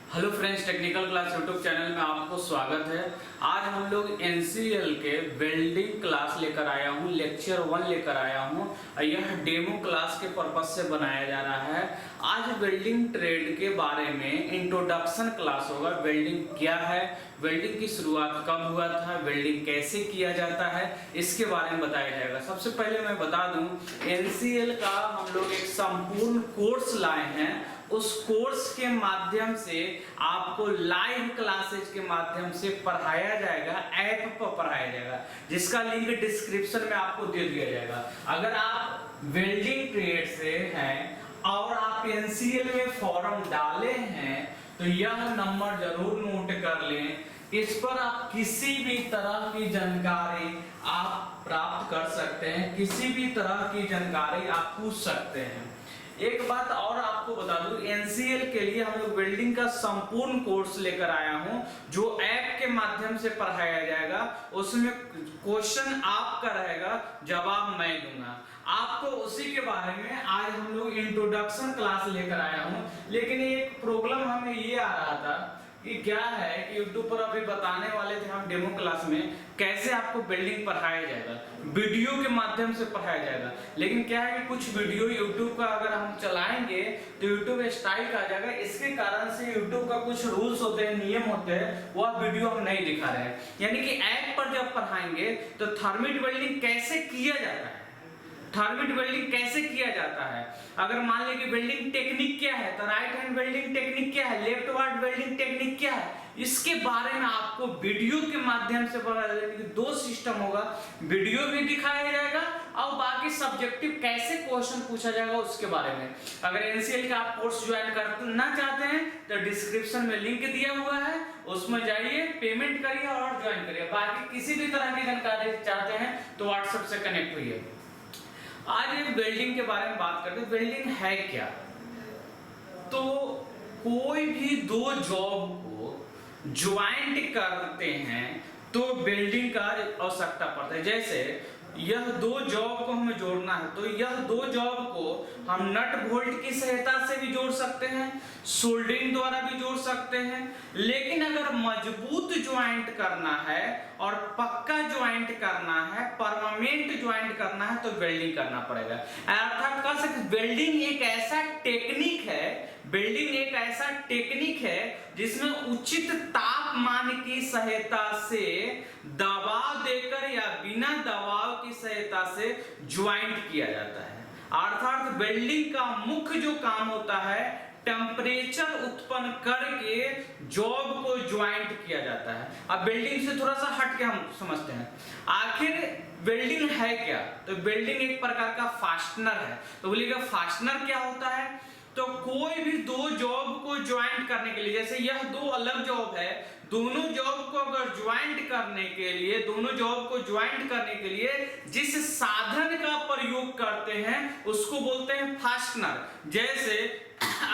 Hello friends, technical class YouTube channel में आपको स्वागत है। आज हम लोग एनसीएल के वेल्डिंग क्लास लेकर आया हूँ, लेक्चर 1 लेकर आया हूँ। यह डेमो क्लास के पर्पज से बनाया जा रहा है। आज वेल्डिंग ट्रेड के बारे में इंट्रोडक्शन क्लास होगा। वेल्डिंग क्या है, वेल्डिंग की शुरुआत कब हुआ था, वेल्डिंग कैसे किया जाता है, इसके बारे में बताया जाएगा। सबसे पहले मैं बता दूं, एनसीएल का हम लोग एक संपूर्ण कोर्स लाए हैं। उस कोर्स के माध्यम से आपको लाइव क्लासेस के माध्यम से पढ़ाया जाएगा, ऐप पर पढ़ाया जाएगा, जिसका लिंक डिस्क्रिप्शन में आपको दे दिया जाएगा। अगर आप वेल्डिंग ट्रेड से हैं और आप एनसीएल में फॉर्म डाले हैं तो यह नंबर जरूर नोट कर लें। इस पर आप किसी भी तरह की जानकारी आप प्राप्त कर सकते हैं, किसी भी तरह की जानकारी आप पूछ सकते हैं। एक बात और आपको बता दूं, एनसीएल के लिए हम लोग वेल्डिंग का संपूर्ण कोर्स लेकर आया हूं, जो ऐप के माध्यम से पढ़ाया जाएगा। उसमें क्वेश्चन आपका रहेगा, जवाब मैं दूंगा आपको। उसी के बारे में आज हम लोग इंट्रोडक्शन क्लास लेकर आया हूं। लेकिन एक प्रॉब्लम हमें ये आ रहा था कि क्या है कि यूट्यूब पर अभी बताने वाले थे हम डेमो क्लास में कैसे आपको वेल्डिंग पढ़ाया जाएगा, वीडियो के माध्यम से पढ़ाया जाएगा। लेकिन क्या है कि कुछ वीडियो यूट्यूब का अगर हम चलाएंगे तो यूट्यूब स्ट्राइक आ जाएगा। इसके कारण से यूट्यूब का कुछ रूल्स होते हैं, नियम होते हैं, वह वीडियो हम नहीं दिखा रहे हैं। यानी कि ऐप पर जब पढ़ाएंगे तो थर्मिट वेल्डिंग कैसे किया जाता है, थर्मिट वेल्डिंग कैसे किया जाता है। अगर मान लें कि वेल्डिंग टेक्निक क्या है, तो राइट हैंड वेल्डिंग टेक्निक क्या है, लेफ्ट वार्ड वेल्डिंग टेक्निक क्या है, इसके बारे में आपको वीडियो के माध्यम से पता चलेगा। दो सिस्टम होगा, वीडियो भी दिखाया जाएगा और बाकी सब्जेक्टिव कैसे क्वेश्चन पूछा जाएगा उसके बारे में। अगर एनसीएल का आप कोर्स ज्वाइन करना चाहते हैं तो डिस्क्रिप्शन में लिंक दिया हुआ है, उसमें जाइए, पेमेंट करिए और ज्वाइन करिए। बाकी किसी भी तरह की जानकारी चाहते हैं तो व्हाट्सएप से कनेक्ट हुइए। आज वेल्डिंग के बारे में बात करते हैं। वेल्डिंग है क्या? तो कोई भी दो जॉब को ज्वाइंट करते हैं तो वेल्डिंग का आवश्यकता पड़ता है। जैसे यह दो जॉब को हमें जोड़ना है तो यह दो जॉब को हम नट बोल्ट की सहायता से भी जोड़ सकते हैं, सोल्डरिंग द्वारा भी जोड़ सकते हैं। लेकिन अगर मजबूत ज्वाइंट करना है और पक्का ज्वाइंट करना है, परमानेंट ज्वाइंट करना है तो वेल्डिंग करना पड़ेगा। अर्थात कह सकते वेल्डिंग एक ऐसा टेक्निक है, वेल्डिंग एक ऐसा टेक्निक है जिसमें उचित तापमान की सहायता से दबाव देकर या बिना दबाव की सहायता से ज्वाइंट किया जाता है। अर्थात वेल्डिंग का मुख्य जो काम होता है, टेम्परेचर उत्पन्न करके जॉब को ज्वाइंट किया जाता है। अब वेल्डिंग से थोड़ा सा हट के हम समझते हैं आखिर वेल्डिंग है क्या। तो वेल्डिंग एक प्रकार का फास्टनर है। तो बोलिएगा फास्टनर क्या होता है? तो कोई भी दो जॉब को ज्वाइंट करने के लिए, जैसे यह दो अलग जॉब है, दोनों जॉब को अगर ज्वाइंट करने के लिए, दोनों जॉब को ज्वाइंट करने के लिए जिस साधन का प्रयोग करते हैं उसको बोलते हैं फास्टनर। जैसे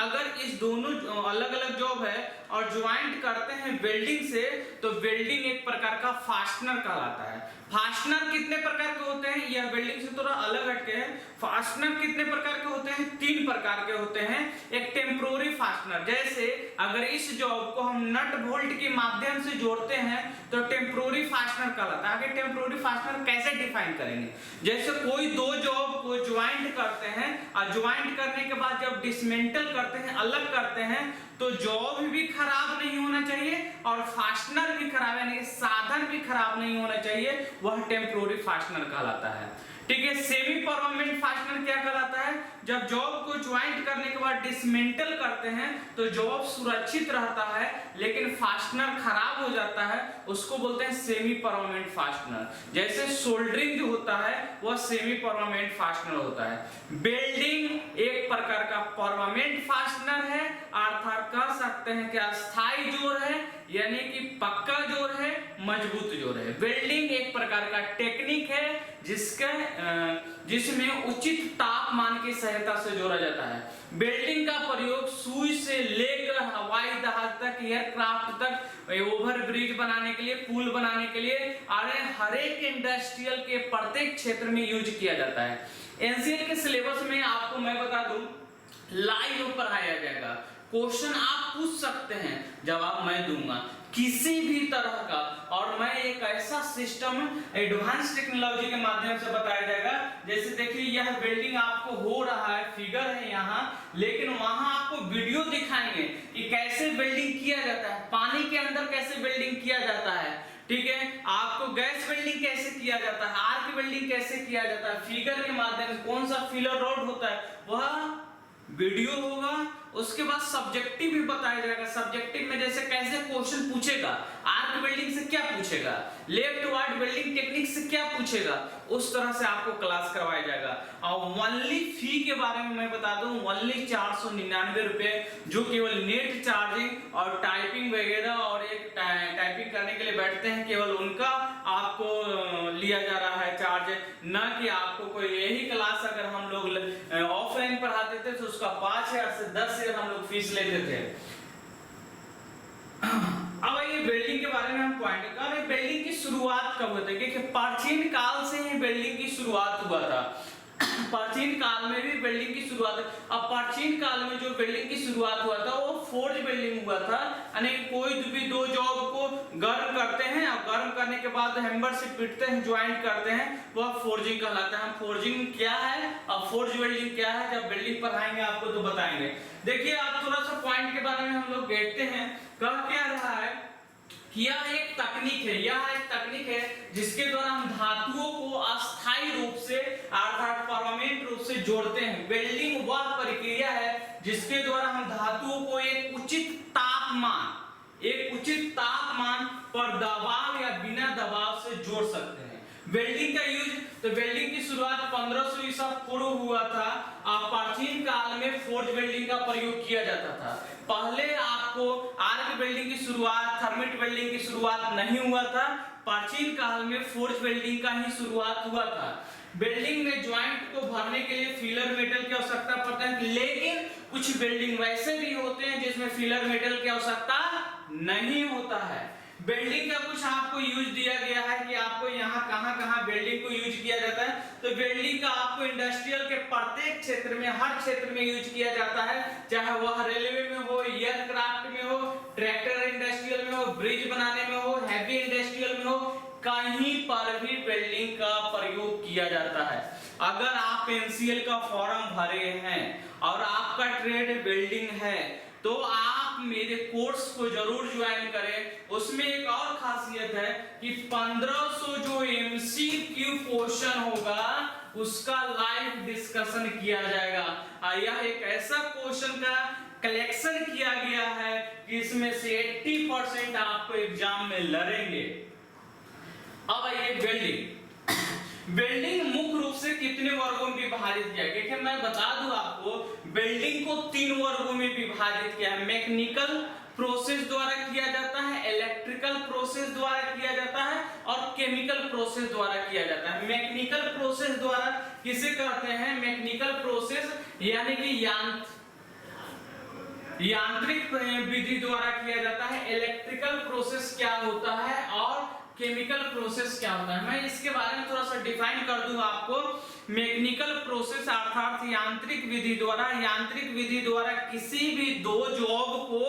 अगर इस दोनों अलग अलग जॉब है और ज्वाइंट करते हैं वेल्डिंग से, तो वेल्डिंग एक प्रकार का फास्टनर कहलाता है। फास्टनर कितने प्रकार के होते हैं, यह वेल्डिंग से थोड़ा अलग हटके है। फास्टनर कितने प्रकार के होते हैं? 3 प्रकार के होते हैं। एक टेम्पोररी फास्टनर, जैसे अगर इस जॉब को हम नट बोल्ट के माध्यम से जोड़ते हैं तो टेम्पोररी फास्टनर कहलाता है। आगे टेम्पोररी फास्टनर कैसे डिफाइन करेंगे? जैसे कोई दो जॉब को ज्वाइंट करते हैं और ज्वाइंट करने के बाद जब डिसमेंटल करते हैं, अलग करते हैं, तो जॉब भी खराब नहीं होना चाहिए और फास्टनर भी खराब, यानी साधन भी खराब नहीं होना चाहिए, वह टेम्पोररी फास्टनर कहलाता है। ठीक है। सेमी परमानेंट फास्टनर क्या कहलाता है? जब जॉब को ज्वाइंट करने के बाद डिसमेंटल करते हैं तो जॉब सुरक्षित रहता है लेकिन फास्टनर खराब हो जाता है, उसको बोलते हैं सेमी परमानेंट फास्टनर। जैसे सोल्डरिंग जो होता है वह सेमी परमानेंट फास्टनर होता है। वेल्डिंग एक प्रकार का परमानेंट फास्टनर है, अर्थात कह सकते हैं कि अस्थायी जोड़ है, यानी कि पक्का जोड़ है, मजबूत जोड़ है। वेल्डिंग एक प्रकार का टेक्निक है जिसमें उचित तापमान की सहायता से जोड़ा जाता है। वेल्डिंग का प्रयोग सुई से लेकर हवाई जहाज तक, एयरक्राफ्ट तक, ओवर ब्रिज बनाने के लिए, पुल बनाने के लिए, हर एक इंडस्ट्रियल के प्रत्येक क्षेत्र में यूज किया जाता है। एनसीएल के सिलेबस में आपको मैं बता दूं, लाइव पढ़ाया जाएगा। क्वेश्चन आप पूछ सकते सकते हैं जवाब मैं दूंगा किसी भी तरह का। और मैं एक ऐसा सिस्टम एडवांस टेक्नोलॉजी के माध्यम से बताया जाएगा। जैसे देखिए यह वेल्डिंग आपको हो रहा है, फिगर है यहाँ, लेकिन वहां आपको वीडियो दिखाएंगे कि कैसे वेल्डिंग किया जाता है, पानी के अंदर कैसे वेल्डिंग किया जाता है, ठीक है, आपको गैस वेल्डिंग कैसे किया जाता है, आर्क वेल्डिंग कैसे किया जाता है, फिगर के माध्यम से कौन सा फिलर रॉड होता है वह वीडियो होगा। उसके बाद सब्जेक्टिव भी बताया जाएगा। सब्जेक्टिव में जैसे कैसे क्वेश्चन पूछेगा, आर्क वेल्डिंग से क्या पूछेगा, लेफ्ट वार्ड वेल्डिंग टेक्निक से क्या पूछेगा, उस तरह से आपको क्लास करवाया जाएगा। और ओनली फी के बारे में मैं बता दूं, ओनली 499 रुपए, जो केवल नेट चार्जिंग और टाइपिंग वगैरह और एक टाइपिंग करने के लिए बैठते हैं, केवल उनका आपको लिया जा रहा है चार्ज, न कि आपको कोई यही क्लास अगर हम लोग ऑफलाइन पढ़ाते थे तो उसका 5,000 से 10,000 हम लोग फीस लेते थे। अब ये वेल्डिंग के बारे में हम पॉइंट कर रहे हैं। वेल्डिंग की शुरुआत कब होती है? क्योंकि प्राचीन काल से ही वेल्डिंग की शुरुआत हुआ था। प्राचीन काल में भी वेल्डिंग की शुरुआत, अब प्राचीन काल में जो वेल्डिंग की शुरुआत हुआ था वो फोर्ज वेल्डिंग हुआ था। यानी कोई भी दो जॉब को गर्म करते हैं और गर्म करने के बाद हैमर से पीटते हैं, ज्वाइंट करते हैं, वह फोर्जिंग कहलाता है। हम फोर्जिंग क्या है और फोर्ज वेल्डिंग क्या है जब वेल्डिंग पढ़ाएंगे आपको तो बताएंगे। देखिए आप थोड़ा सा पॉइंट के बारे में हम लोग देखते हैं। कह क्या रहा है कि यह एक तकनीक है जिसके द्वारा हम धातुओं को अस्थायी रूप से अर्थात परमानेंट रूप से जोड़ते हैं। वेल्डिंग वह प्रक्रिया है जिसके द्वारा हम धातुओं को एक उचित तापमान पर दबाव या बिना दबाव से जोड़ सकते हैं। वेल्डिंग का यूज, तो वेल्डिंग की शुरुआत 1500 ईसा पूर्व हुआ था। प्राचीन काल में फोर्ज वेल्डिंग का प्रयोग किया जाता था। पहले आपको आर्क वेल्डिंग की शुरुआत, थर्मिट वेल्डिंग की शुरुआत नहीं हुआ था। प्राचीन काल में फोर्ज वेल्डिंग का ही शुरुआत हुआ था। वेल्डिंग में ज्वाइंट को भरने के लिए फिलर मेटल की आवश्यकता पड़ता है, लेकिन कुछ वेल्डिंग वैसे भी होते हैं जिसमें फिलर मेटल की आवश्यकता नहीं होता है। वेल्डिंग का कुछ आपको यूज दिया गया है कि आपको यहाँ कहाँ वेल्डिंग को यूज किया जाता है। तो वेल्डिंग का आपको इंडस्ट्रियल के प्रत्येक क्षेत्र में, हर क्षेत्र में यूज किया जाता है, चाहे वह रेलवे में हो, एयरक्राफ्ट में हो, ट्रैक्टर इंडस्ट्रियल में हो, ब्रिज बनाने में हो, हैवी इंडस्ट्रियल में हो, कहीं पर भी वेल्डिंग का प्रयोग किया जाता है। अगर आप एनसीएल का फॉर्म भरे हैं और आपका ट्रेड वेल्डिंग है तो आप मेरे कोर्स को जरूर ज्वाइन करें। उसमें एक और खासियत है कि 1500 जो एमसीक्यू क्वेश्चन होगा उसका लाइव डिस्कशन किया जाएगा। यह एक ऐसा क्वेश्चन का कलेक्शन किया गया है कि इसमें से 80% आपको एग्जाम में लड़ेंगे। अब आइए वेल्डिंग मुख्य रूप से कितने वर्गों में विभाजित किया गया? देखिए मैं बता दूं आपको, वेल्डिंग को 3 वर्गों में विभाजित किया है। मैकेनिकल प्रोसेस द्वारा किया जाता है, इलेक्ट्रिकल प्रोसेस द्वारा किया जाता है और केमिकल प्रोसेस द्वारा किया जाता है। मैकेनिकल प्रोसेस द्वारा किसे कहते हैं? मैकेनिकल प्रोसेस यानी कि यांत्रिक विधि द्वारा किया जाता है। इलेक्ट्रिकल प्रोसेस क्या होता है और केमिकल प्रोसेस क्या होता है, मैं इसके बारे में थोड़ा सा डिफाइन कर दूं आपको। मैकेनिकल प्रोसेस अर्थात यांत्रिक विधि द्वारा किसी भी दो जॉब को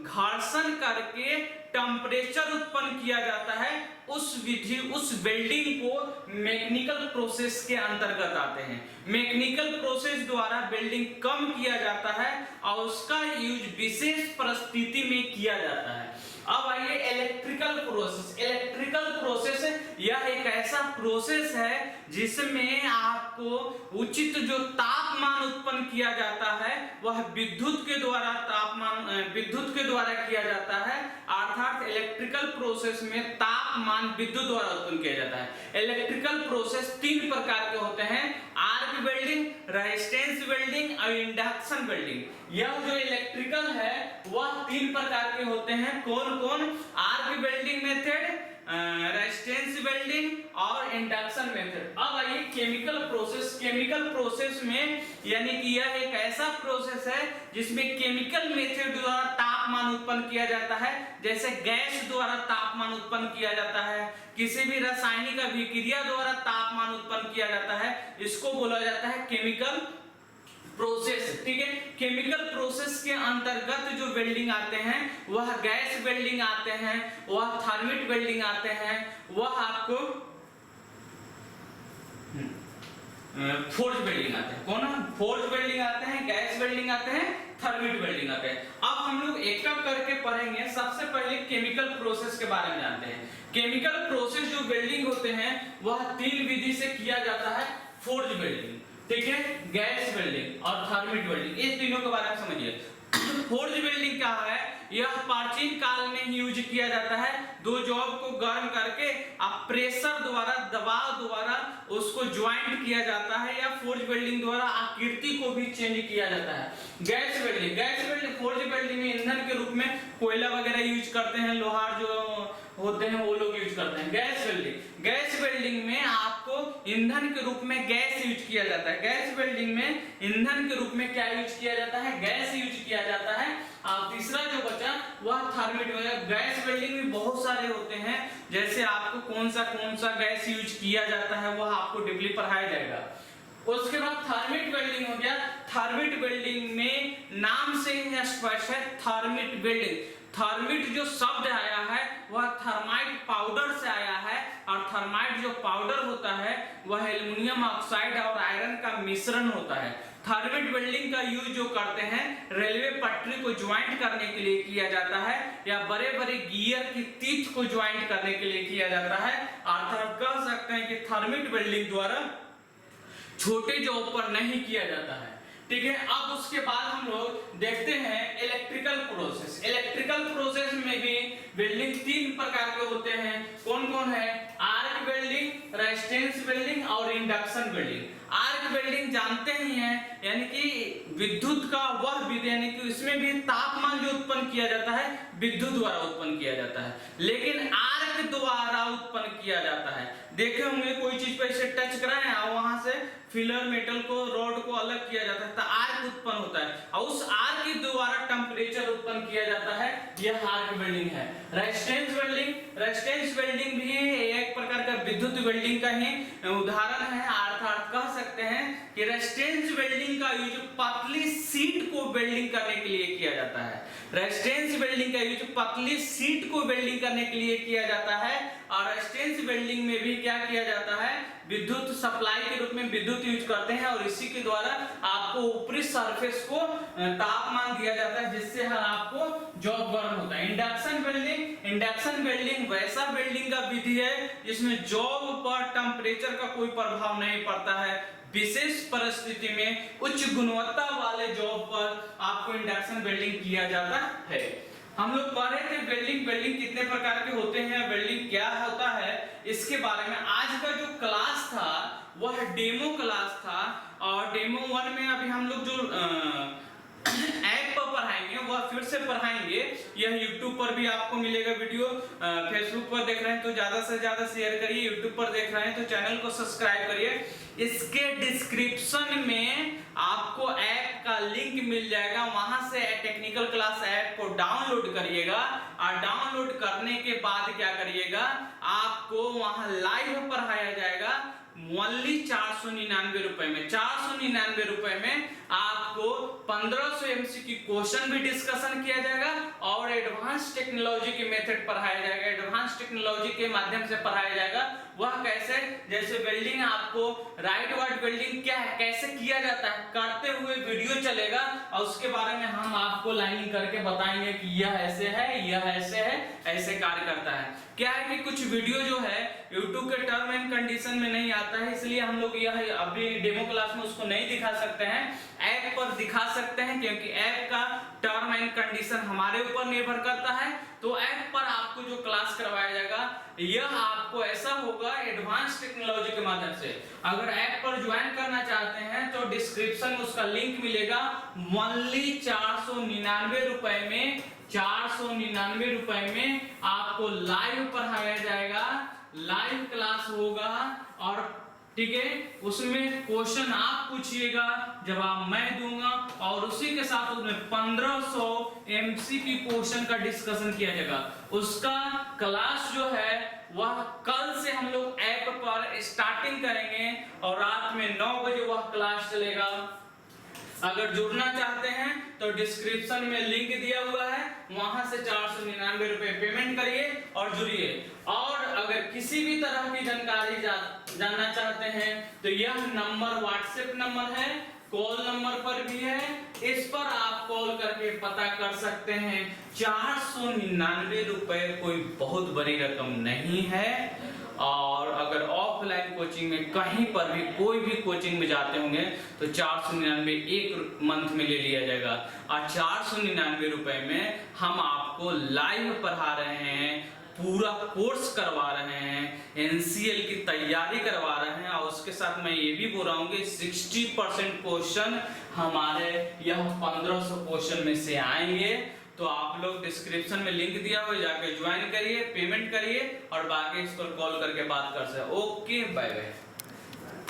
घर्षण करके टेम्परेचर उत्पन्न किया जाता है। उस वेल्डिंग को मैकेनिकल प्रोसेस के अंतर्गत आते हैं। मैकेनिकल प्रोसेस द्वारा वेल्डिंग कम किया जाता है और उसका यूज विशेष परिस्थिति में किया जाता है। अब आइए इलेक्ट्रिकल प्रोसेस यह एक ऐसा प्रोसेस है जिसमें आपको उचित जो तापमान उत्पन्न किया जाता है वह विद्युत के द्वारा किया जाता है। अर्थात इलेक्ट्रिकल प्रोसेस में तापमान विद्युत द्वारा उत्पन्न किया जाता है। इलेक्ट्रिकल प्रोसेस 3 प्रकार के होते हैं: आर्क वेल्डिंग, रेजिस्टेंस वेल्डिंग और इंडक्शन वेल्डिंग। यह जो इलेक्ट्रिकल है वह 3 प्रकार के होते हैं। कौन कौन? Arc welding method, resistance welding और इंडक्शन मेथड। अब आइए केमिकल प्रोसेस में यानी कि यह एक ऐसा प्रोसेस है जिसमें केमिकल मेथड द्वारा तापमान उत्पन्न किया जाता है। जैसे गैस द्वारा तापमान उत्पन्न किया जाता है, किसी भी रासायनिक अभिक्रिया द्वारा तापमान उत्पन्न किया जाता है, इसको बोला जाता है केमिकल प्रोसेस, ठीक है। केमिकल प्रोसेस के अंतर्गत जो वेल्डिंग आते हैं वह गैस वेल्डिंग आते हैं, वह थर्मिट वेल्डिंग आते हैं, वह आपको फोर्ज वेल्डिंग आते हैं। कौन? फोर्ज वेल्डिंग आते हैं, गैस वेल्डिंग आते हैं, थर्मिट वेल्डिंग आते हैं। अब हम लोग एक एक करके पढ़ेंगे। सबसे पहले केमिकल प्रोसेस के बारे में जानते हैं। केमिकल प्रोसेस जो वेल्डिंग होते हैं वह 3 विधि से किया जाता है। फोर्ज वेल्डिंग, ठीक है, गैस वेल्डिंग और थर्मिट वेल्डिंग, इस तीनों के बारे में समझिए। फोर्ज वेल्डिंग क्या है? यह प्राचीन काल में ही यूज किया जाता है। दो जॉब को गर्म करके आप प्रेशर द्वारा, दबाव द्वारा उसको ज्वाइंट किया जाता है, या फोर्ज वेल्डिंग द्वारा आकृति को भी चेंज किया जाता है। Gas welding, gas welding forge welding में ईंधन के रूप में कोयला वगैरह यूज करते हैं, लोहार जो होते हैं वो लोग यूज करते हैं। गैस वेल्डिंग, गैस वेल्डिंग में आपको ईंधन के रूप में गैस यूज किया जाता है। गैस वेल्डिंग में ईंधन के रूप में क्या यूज किया जाता है? गैस यूज किया जाता है। और तीसरा जो बचा वह थर्मिट वेल्डिंग। गैस वेल्डिंग में बहुत सारे होते हैं, जैसे आपको कौन सा गैस यूज किया जाता है वह आपको डीपली पढ़ाया जाएगा। उसके बाद थर्मिट वेल्डिंग हो गया। थर्मिट वेल्डिंग में नाम से ही स्पष्ट है, थर्मिट वेल्डिंग। थर्मिट जो शब्द आया है वह थर्माइट पाउडर से आया है, और थर्माइट जो पाउडर होता है वह एल्युमिनियम ऑक्साइड और आयरन का मिश्रण होता है। थर्मिट वेल्डिंग का यूज जो करते हैं रेलवे पटरी को ज्वाइंट करने के लिए किया जाता है, या बड़े बड़े गियर की तीथ को ज्वाइंट करने के लिए किया जाता है। अर्थात कह सकते हैं कि थर्मिट वेल्डिंग द्वारा छोटे जॉब पर नहीं किया जाता है, ठीक है। अब उसके बाद हम लोग देखते हैं इलेक्ट्रिकल प्रोसेस। इलेक्ट्रिकल प्रोसेस में भी वेल्डिंग 3 प्रकार के होते हैं। कौन कौन है? आर्क वेल्डिंग, रेजिस्टेंस वेल्डिंग और इंडक्शन वेल्डिंग। आर्क वेल्डिंग जानते ही हैं, यानी कि विद्युत का वह विधि, यानी कि इसमें भी तापमान जो उत्पन्न किया जाता है विद्युत द्वारा उत्पन्न किया जाता है, लेकिन आर्क द्वारा उत्पन्न किया जाता है। देखे होंगे कोई चीज पे इसे टच कराएं और वहां से फिलर मेटल को, रॉड को अलग किया जाता है तो आर्क उत्पन्न होता है, और उस आर्क के द्वारा टेम्परेचर उत्पन्न किया जाता है, यह आर्क वेल्डिंग है। रेजिस्टेंस वेल्डिंग, रेजिस्टेंस वेल्डिंग भी एक प्रकार का विद्युत वेल्डिंग का ही उदाहरण है। अर्थात कह सकते हैं कि रेजिस्टेंस वेल्डिंग का यूज पतली शीट को वेल्डिंग करने के लिए किया जाता है। रेजिस्टेंस वेल्डिंग का यूज पतली शीट को वेल्डिंग करने के लिए किया जाता है, और रेजिस्टेंस वेल्डिंग में भी क्या किया जाता है? विद्युत सप्लाई के रूप में विद्युत यूज करते हैं, और इसी के द्वारा आपको ऊपरी सरफेस को तापमान दिया जाता है, जिससे आपको जॉब गर्म होता है। इंडक्शन वेल्डिंग, इंडक्शन वेल्डिंग वैसा वेल्डिंग का विधि है जिसमें जॉब पर टेम्परेचर का कोई प्रभाव नहीं पड़ता है। विशेष परिस्थिति में उच्च गुणवत्ता वाले जॉब पर आपको इंडक्शन वेल्डिंग किया जाता है। हम लोग पढ़ रहे थे वेल्डिंग, वेल्डिंग कितने प्रकार के होते हैं, वेल्डिंग क्या होता है, इसके बारे में आज का जो क्लास था वह डेमो क्लास था। और डेमो 1 में अभी हम लोग जो ऐप पर पढ़ाएंगे वह फिर से पढ़ाएंगे। यह YouTube पर भी आपको मिलेगा वीडियो। फेसबुक पर देख रहे हैं तो ज्यादा से ज्यादा शेयर करिए, YouTube पर देख रहे हैं तो चैनल को सब्सक्राइब करिए। इसके डिस्क्रिप्शन में आपको ऐप का लिंक मिल जाएगा, वहां से टेक्निकल क्लास ऐप को डाउनलोड करिएगा, और डाउनलोड करने के बाद क्या करिएगा, आपको वहां लाइव पढ़ाया जाएगा ओनली 499 रुपए में। 499 रुपए में आपको 1500 MCQ क्वेश्चन भी डिस्कशन किया जाएगा, और एडवांस टेक्नोलॉजी के मेथड पढ़ाया जाएगा। एडवांस टेक्नोलॉजी के माध्यम से पढ़ाया जाएगा। वह कैसे? जैसे वेल्डिंग, आपको राइट वार्ड वेल्डिंग क्या है, कैसे किया जाता है, करते हुए वीडियो चलेगा, और उसके बारे में हम आपको लाइनिंग करके बताएंगे कि यह ऐसे है, यह ऐसे है, ऐसे कार्य करता है। क्या है कि कुछ वीडियो जो है YouTube के टर्म एंड कंडीशन में नहीं आता है, इसलिए हम लोग यह अभी डेमो क्लास में उसको नहीं दिखा सकते हैं। ऐप पर दिखा सकते हैं, क्योंकि ऐप का टर्म एंड कंडीशन हमारे ऊपर निर्भर करता है। तो ऐप पर आपको जो क्लास करवाया जाएगा यह आपको ऐसा होगा एडवांस टेक्नोलॉजी के माध्यम से। अगर ऐप पर ज्वाइन करना चाहते हैं तो डिस्क्रिप्शन में उसका लिंक मिलेगा। ओनली 499 रुपए में, 499 रुपए में आपको लाइव पढ़ाया जाएगा, लाइव क्लास होगा, और ठीक है, उसमें क्वेश्चन आप पूछिएगा, जवाब मैं दूंगा, और उसी के साथ उसमें 1500 MCQ क्वेश्चन का डिस्कशन किया जाएगा। उसका क्लास जो है वह कल से हम लोग ऐप पर स्टार्टिंग करेंगे, और रात में 9 बजे वह क्लास चलेगा। अगर जुड़ना चाहते हैं तो डिस्क्रिप्शन में लिंक दिया हुआ है, वहां से 499 रुपए पेमेंट करिए और जुड़िए। और अगर किसी भी तरह की जानकारी जानना चाहते हैं तो यह नंबर व्हाट्सएप नंबर है, कॉल नंबर पर भी है, इस पर आप कॉल करके पता कर सकते हैं। 499 रुपए कोई बहुत बड़ी रकम नहीं है। और अगर ऑफलाइन कोचिंग में कहीं पर भी कोई भी कोचिंग में जाते होंगे तो 499 एक मंथ में ले लिया जाएगा। और 499 रुपए में हम आपको लाइव पढ़ा रहे हैं, पूरा कोर्स करवा रहे हैं, एनसीएल की तैयारी करवा रहे हैं। और उसके साथ मैं ये भी बोल रहा हूँ कि 60% क्वेश्चन हमारे यह 1500 क्वेश्चन में से आएंगे। तो आप लोग डिस्क्रिप्शन में लिंक दिया हुआ, जाके ज्वाइन करिए, पेमेंट करिए और बाकी इस पर कॉल करके बात कर सकते हैं। Okay, bye bye.